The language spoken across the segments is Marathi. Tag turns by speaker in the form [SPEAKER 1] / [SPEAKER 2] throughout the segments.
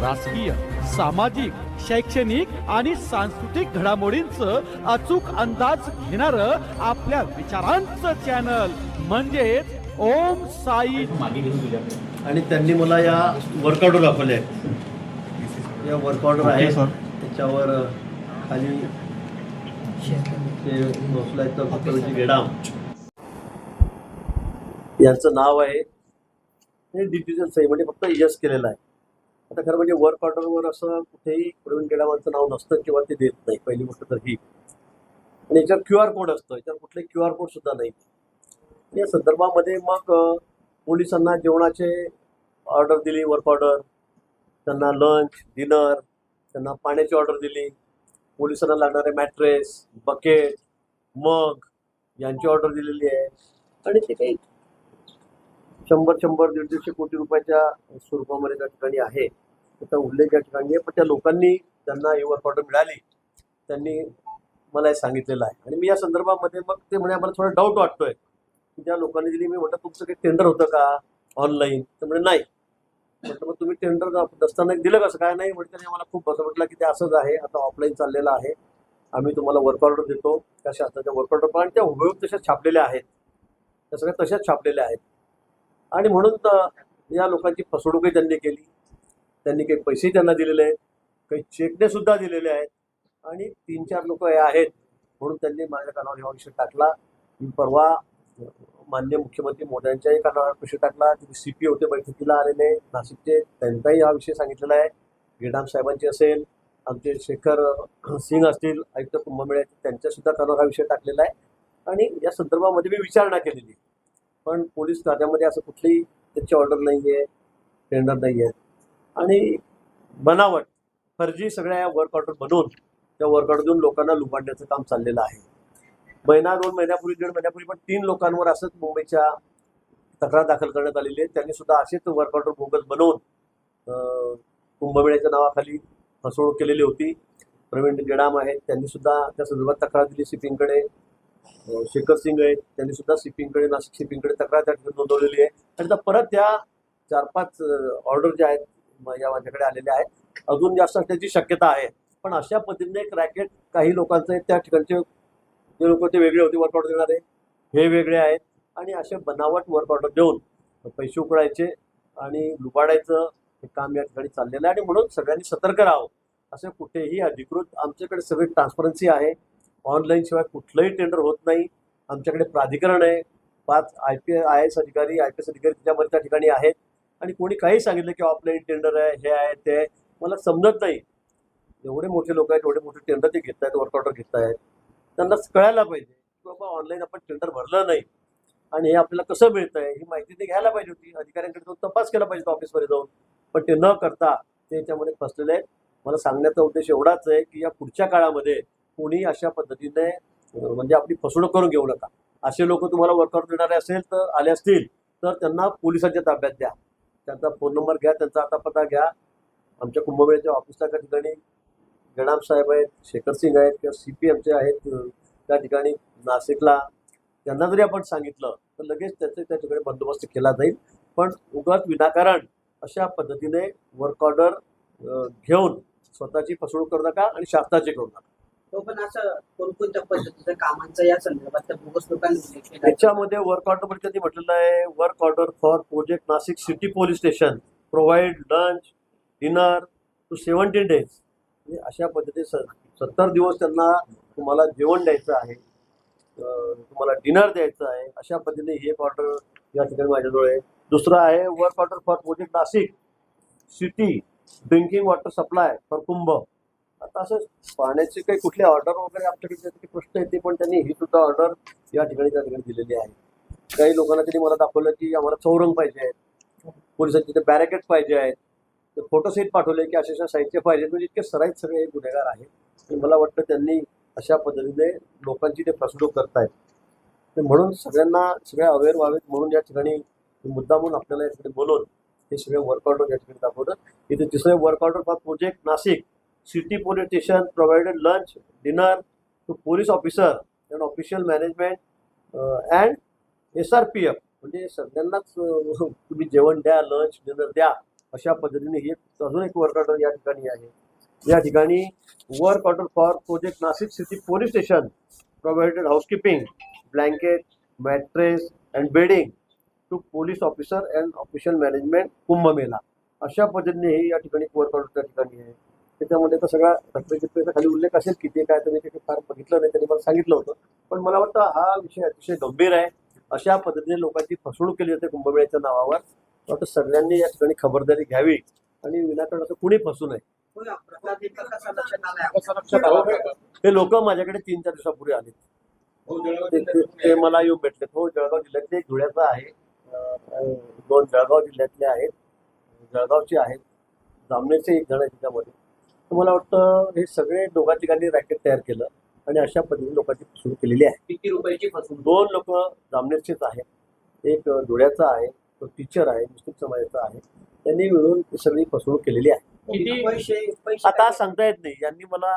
[SPEAKER 1] राजकीय, सामाजिक, शैक्षणिक आणि सांस्कृतिक घडामोडींचं अचूक अंदाज घेणारं आपल्या विचारांचं चॅनल म्हणजेच ओम साई.
[SPEAKER 2] आणि त्यांनी मला या वर्क ऑर्डर दाखवले आहेत. या वर्क ऑर्डर आहे त्याच्यावर खाली ते भोसल्याचं भक्तवंशी गेडाम यांचं नाव आहे. हे डिजिटल सही म्हणजे फक्त यस केलेलं आहे. आता खरं म्हणजे वर्क ऑर्डरवर असं कुठेही प्रवीण गेडामांचं नाव नसतं किंवा ते देत नाही, पहिली गोष्ट तर ही. आणि याच्यावर QR कोड असतं, याच्यावर कुठले QR कोड सुद्धा नाही. या संदर्भामध्ये मग पोलिसांना जेवणाचे ऑर्डर दिली, वर्क ऑर्डर, त्यांना लंच, डिनर, त्यांना पाण्याची ऑर्डर दिली, पोलिसांना लागणारे मॅट्रेस, बकेट, मग यांची ऑर्डर दिलेली आहे. आणि ते काही 100-150 कोटी रुपयाच्या स्वरूपामध्ये त्या ठिकाणी आहे. त्याचा उल्लेख त्या ठिकाणी आहे. पण त्या लोकांनी त्यांना ही वर्क ऑर्डर मिळाली, त्यांनी मला हे सांगितलेलं आहे. आणि मी या संदर्भामध्ये मग ते म्हणे आम्हाला थोडा डाऊट वाटतोय की ज्या लोकांनी दिली. मी म्हटलं तुमचं काही टेंडर होतं का ऑनलाईन? तर म्हणजे नाही. म्हटलं मग तुम्ही टेंडर दस्तावेज दिलं कसं काय? नाही म्हटलं. त्यांनी आम्हाला खूप असं म्हटलं की ते असंच आहे, आता ऑफलाईन चाललेलं आहे, आम्ही तुम्हाला वर्क ऑर्डर देतो, त्या शासनाच्या वर्क ऑर्डर पण त्या हुबेहूब तशाच छापलेल्या आहेत, त्या सगळ्या तशाच छापलेल्या आहेत. आणि म्हणून तर या लोकांची फसवणूकही त्यांनी केली. त्यांनी काही पैसेही त्यांना दिलेले आहेत, काही चेकने सुद्धा दिलेले आहेत. आणि 3-4 लोक हे आहेत म्हणून त्यांनी माझ्या कानावर हा विषय टाकला. मी परवा माननीय मुख्यमंत्री मोदयांच्याही कानावर विषय टाकला. तिथे CP होते बैठकीला आलेले नाशिकचे, त्यांचाही हा विषय सांगितलेला आहे. गेडाम साहेबांची असेल, आमचे शेखर सिंग असतील आयुक्त कुंभमेळ्याचे, त्यांच्यासुद्धा कानावर हा विषय टाकलेला आहे. आणि या संदर्भामध्ये मी विचारणा केलेली, पण पोलीस खात्यामध्ये असं कुठलीही त्याची ऑर्डर नाही आहे, टेंडर नाही आहे. आणि बनावट फर्जी सगळ्या वर्क ऑर्डर बनवून त्या वर्क ऑर्डर देऊन लोकांना लुबाडण्याचं काम चाललेलं आहे. 1-2 महिन्यापूर्वी, 1.5 महिन्यापूर्वी पण 3 लोकांवर असंच मुंबईच्या तक्रार दाखल करण्यात आलेली आहे. त्यांनी सुद्धा असेच वर्क ऑर्डर बोगस बनवून कुंभमेळ्याच्या नावाखाली फसवणूक केलेली होती. प्रवीण गेडाम आहेत, त्यांनी सुद्धा त्या संदर्भात तक्रार दिली CPकडे. शेखर सिंग आहेत, त्यांनी सुद्धा CPकडे, नाशिक CPकडे तक्रार त्या ठिकाणी नोंदवलेली आहे. आणि आता परत त्या 4-5 ऑर्डर ज्या आहेत या माझ्याकडे आलेल्या आहेत, अजून जास्त असण्याची शक्यता आहे. पण अशा पद्धतीने एक रॅकेट काही लोकांचं आहे. त्या ठिकाणचे जे लोक ते वेगळे होते वर्क ऑर्डर देणारे, हे वेगळे आहेत. आणि असे बनावट वर्क ऑर्डर देऊन पैसे उकळायचे आणि लुबाडायचं हे काम या ठिकाणी चाललेलं आहे. आणि म्हणून सगळ्यांनी सतर्क राहावं. असं कुठेही अधिकृत आमच्याकडे सगळी ट्रान्सपरन्सी आहे. ऑनलाईन शिवाय कुठलंही टेंडर होत नाही. आमच्याकडे प्राधिकरण आहे, 5 IAS अधिकारी, IPS अधिकारी त्याच्यामध्ये त्या ठिकाणी आहेत. आणि कोणी काही सांगितलं की ऑफलाईन टेंडर आहे, हे आहे, ते आहे, मला समजत नाही. एवढे मोठे लोक आहेत, एवढे मोठे टेंडर ते घेत आहेत, वर्क ऑर्डर घेत आहेत, त्यांना कळायला पाहिजे की बाबा ऑनलाईन आपण टेंडर भरलं नाही आणि हे आपल्याला कसं मिळतं आहे ही माहिती ते घ्यायला पाहिजे होती. अधिकाऱ्यांकडे तो तपास केला पाहिजे ऑफिसमध्ये जाऊन. पण ते न करता ते याच्यामध्ये फसलेले आहेत. मला सांगण्याचा उद्देश एवढाच आहे की या पुढच्या काळामध्ये कोणी अशा पद्धतीने म्हणजे आपली फसवणूक करून घेऊ नका. असे लोक तुम्हाला वर्क ऑर्डर देणारे असेल तर आले असतील तर त्यांना पोलिसांच्या ताब्यात द्या. त्यांचा फोन नंबर घ्या, त्यांचा आता पत्ता घ्या. आमच्या कुंभमेळ्याच्या ऑफिसला त्या ठिकाणी गेडाम साहेब आहेत, शेखर सिंग आहेत किंवा CP आमचे आहेत त्या ठिकाणी नाशिकला, त्यांना जरी आपण सांगितलं तर लगेच त्याचे त्या ठिकाणी बंदोबस्त केला जाईल. पण उगाच विनाकारण अशा पद्धतीने वर्क ऑर्डर घेऊन स्वतःची फसवणूक करू नका आणि शासनाची करू नका.
[SPEAKER 3] पण असं कोणकोणत्या पद्धतीच्या कामांचा या संदर्भात त्या बोगस लोकांनी
[SPEAKER 2] त्याच्यामध्ये वर्क ऑर्डर मध्ये त्यांनी म्हटलेलं आहे, work order for project Nashik city police station provide lunch dinner to 17 days. अशा पद्धतीने 70 दिवस त्यांना तुम्हाला जेवण द्यायचं आहे, तुम्हाला डिनर द्यायचं आहे. अशा पद्धतीने ही एक ऑर्डर या ठिकाणी माझ्याजवळ आहे. दुसरं आहे work order for project Nashik city drinking water supply for Kumbh. आता असं पाण्याची काही कुठली ऑर्डर वगैरे आपल्याकडे प्रश्न येते, पण त्यांनी ही सुद्धा ऑर्डर या ठिकाणी त्या ठिकाणी दिलेली आहे. काही लोकांना त्यांनी मला दाखवलं की आम्हाला चौरंग पाहिजे आहेत, पोलिसांचे ते बॅरिकेड पाहिजे आहेत, ते फोटो सेट पाठवले की अशा साहित्य पाहिजे. म्हणजे इतके सराईत सगळे गुन्हेगार आहेत. आणि मला वाटतं त्यांनी अशा पद्धतीने लोकांची ते फसवणूक करतायत. म्हणून सगळ्यांना सगळ्या अवेअर व्हावेत म्हणून या ठिकाणी मुद्दामून आपल्याला या ठिकाणी बोलून हे सगळे वर्क ऑर्डर या ठिकाणी दाखवतं. इथे तिसरे work order for project Nashik city police station provided lunch dinner to police officer and official management and SRPF. म्हणजे सगळ्यांनाच तुम्ही जेवण द्या, लंच डिनर द्या अशा पद्धतीने ही अजून एक वर्क ऑर्डर या ठिकाणी आहे. या ठिकाणी work order for project Nashik city police station provided housekeeping blanket mattress and bedding to police officer and official management Kumbh Mela. अशा पद्धतीने हे या ठिकाणी वर्क ऑर्डर त्या ठिकाणी आहे. त्याच्यामध्ये तर सगळा रक्तचित्तेचा खाली उल्लेख असेल किती काय, तर मी ते फार बघितलं नाही, त्यांनी मला सांगितलं होतं. पण मला वाटतं हा विषय अतिशय गंभीर आहे. अशा पद्धतीने लोकांची फसवणूक केली जाते कुंभमेळ्याच्या नावावर. वाटतं सगळ्यांनी या ठिकाणी खबरदारी घ्यावी आणि विनाकारण असं कुणी फसू नये.
[SPEAKER 3] होय, हा प्रकार नेमका कसा लक्षात आलाय?
[SPEAKER 2] हे लोक माझ्याकडे 3-4 दिवसापूर्वी आले. ते मला येऊन भेटले. हो, जळगाव जिल्ह्यातले एक धुळ्याचा आहे, 2 जळगाव जिल्ह्यातले आहेत, जळगावचे आहेत, जामनेरचे एक जण आहे त्याच्यामध्ये. तर मला वाटतं हे सगळे दोघा ठिकाणी रॅकेट तयार केलं आणि अशा पद्धतीने लोकांची फसवणूक केलेली आहे.
[SPEAKER 3] किती रुपयाची फसवणूक?
[SPEAKER 2] 2 लोक जामनेरचेच आहेत, एक धुळ्याचा आहे, तो टीचर आहे, मुस्लिम समाजाचा आहे. त्यांनी मिळून ही सगळी फसवणूक केलेली आहे.
[SPEAKER 3] किती पैसे
[SPEAKER 2] आता सांगता येत नाही. यांनी मला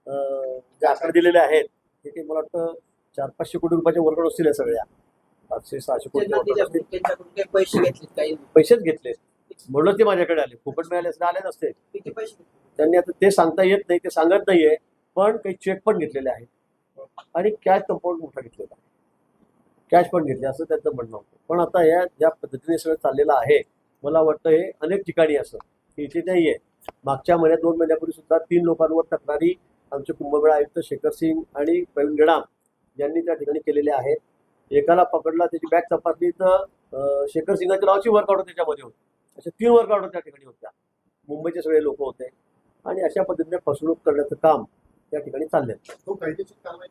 [SPEAKER 2] जे आकडे दिलेले आहेत ते मला वाटतं 400-500 कोटी रुपयाच्या वरकड असतील या सगळ्या. 500-600 कोटी
[SPEAKER 3] त्यांच्याकडून काही पैसे घेतले काही?
[SPEAKER 2] पैसेच घेतले म्हणून ते माझ्याकडे आले. फुकट मिळाले असते आले नसते.
[SPEAKER 3] किती पैसे घेतले?
[SPEAKER 2] त्यांनी आता ते सांगता येत नाही, ते सांगत नाहीये. पण काही चेक पण घेतलेले आहेत आणि कॅश कंपाऊंड मोठा घेतलेला आहे, कॅश पण घेतले असं त्यांचं म्हणणं होतं. पण आता या ज्या पद्धतीने सगळं चाललेलं आहे, मला वाटतं हे अनेक ठिकाणी असं की इथे नाही आहे. मागच्या महिन्यात 2 महिन्यापूर्वी सुद्धा 3 लोकांवर तक्रारी आमचे कुंभमेळा आयुक्त शेखर सिंग आणि प्रवीण गेडाम यांनी त्या ठिकाणी केलेल्या आहेत. एकाला पकडला, त्याची बॅग तपासली तर शेखर सिंगाच्या नावाची वर्क ऑर्डर त्याच्यामध्ये होती. अशा 3 वर्क ऑर्डर त्या ठिकाणी होत्या. मुंबईचे सगळे लोक होते आणि अशा पद्धतीने फसवणूक करण्याचं काम त्या ठिकाणी चाललंय.
[SPEAKER 4] तो कायदेशीर कारवाई